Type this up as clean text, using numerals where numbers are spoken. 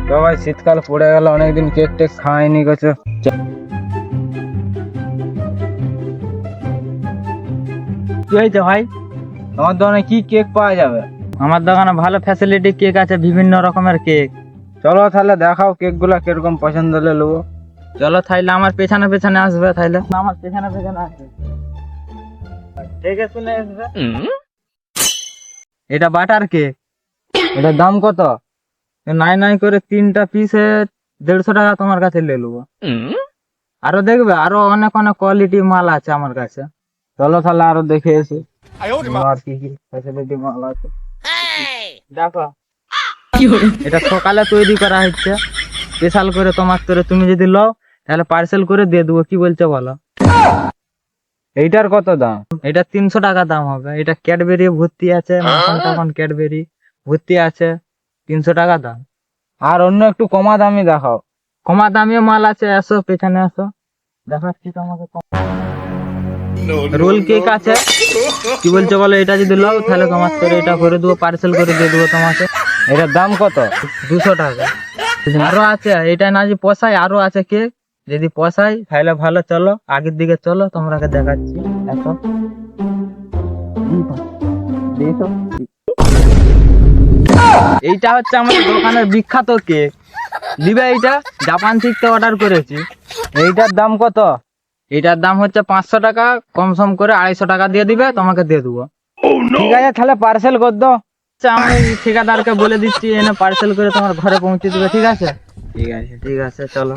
তো ভাই শীতকাল পড়ে গেল, অনেকদিন কেক টেক খাওয়াইনি গেছে। কি হয়েছে ভাই? তোমার দোকানে কি কেক পাওয়া যাবে? আমার দোকানে ভালো ফ্যাসিলিটি কেক আছে, বিভিন্ন রকমের কেক। চলো তাহলে দেখাও কেক গুলা কিরকম পছন্দ হলে নেবো। চলো তাইলে আমার পেছনে পেছনে আসবে, তাইলে আমার পেছনে পেছনে আসবে, দেখে শুনে আসবে। এটা বাটার কেক, এটার দাম কত? নাই নাই করে 3টা পিসে 150 টাকা তোমার কাছে নিয়ে নেবো। আরো দেখবে, আরো অনেক অনেক কোয়ালিটি মাল আছে আমার কাছে। চলো তাহলে আরো দেখে এসি আর কি কি ফ্যাসিলিটি মাল আছে। দেখো, এটা সকালে তৈরি করা হচ্ছে স্পেশাল করে তোমার তোরে। তুমি যদি লও তাহলে পার্সেল করে দিয়ে দেবো, কি বলছো বলো? এইটার কত দাম? এটা 300 টাকা দাম হবে। এটা ক্যাডবেরি ভর্তি আছে, মাখন টাখন ক্যাডবেরি ভর্তি আছে, 300 টাকা দাম। আর অন্য একটু কমা দামি দেখাও। কমা দামিও মাল আছে, এসো পেছনে এসো, দেখাচ্ছি তোমাকে। রোল কেক আছে, কি বলছো বলো? এটা যদি লও তাহলে তোমার তোরে এটা করে দেবো, পার্সেল করে দিয়ে দেবো তোমাকে। এটার দাম কত? 200 টাকা। আরো আছে, এটা না যে পোষায়, আরো আছে কেক। যদি পোষায় তাহলে ভালো, চলো আগের দিকে চলো, তোমরাকে দেখাচ্ছি। এসো, এইটা হচ্ছে আমাদের দোকানের বিখ্যাত কেক। দিবে এইটা, জাপান থেকে অর্ডার করেছি। এইটার দাম কত? এটার দাম হচ্ছে 500 টাকা, কম সম করে 250 টাকা দিয়ে দিবে, তোমাকে দিয়ে দেবো। ঠিক আছে তাহলে পার্সেল কর দাও। আচ্ছা, আমি ঠিকাদারকে বলে দিচ্ছি, এনে পার্সেল করে তোমার ঘরে পৌঁছে দিবে। ঠিক আছে? ঠিক আছে। ঠিক আছে, চলো।